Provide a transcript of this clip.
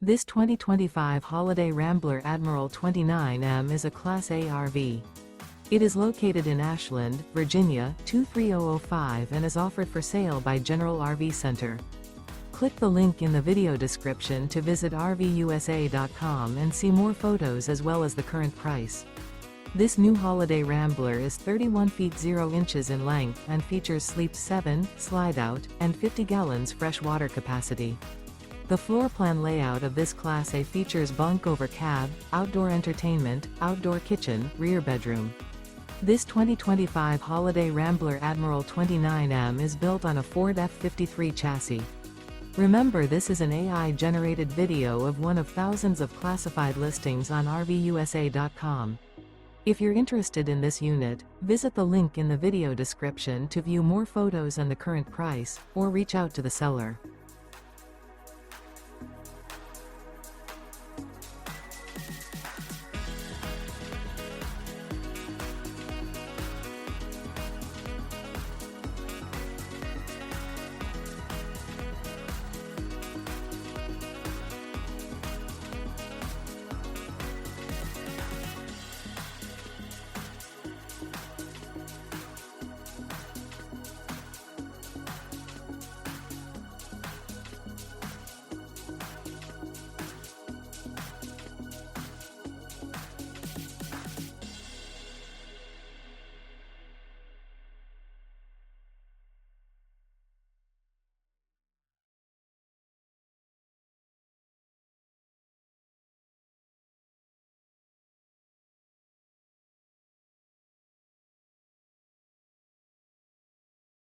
This 2025 Holiday Rambler Admiral 29M is a Class A RV. It is located in Ashland, Virginia, 23005 and is offered for sale by General RV Center. Click the link in the video description to visit RVUSA.com and see more photos as well as the current price. This new Holiday Rambler is 31 feet 0 inches in length and features sleep 7, slide-out, and 50 gallons fresh water capacity. The floor plan layout of this Class A features bunk over cab, outdoor entertainment, outdoor kitchen, rear bedroom. This 2025 Holiday Rambler Admiral 29M is built on a Ford F-53 chassis. Remember, this is an AI-generated video of one of thousands of classified listings on RVUSA.com. If you're interested in this unit, visit the link in the video description to view more photos and the current price, or reach out to the seller.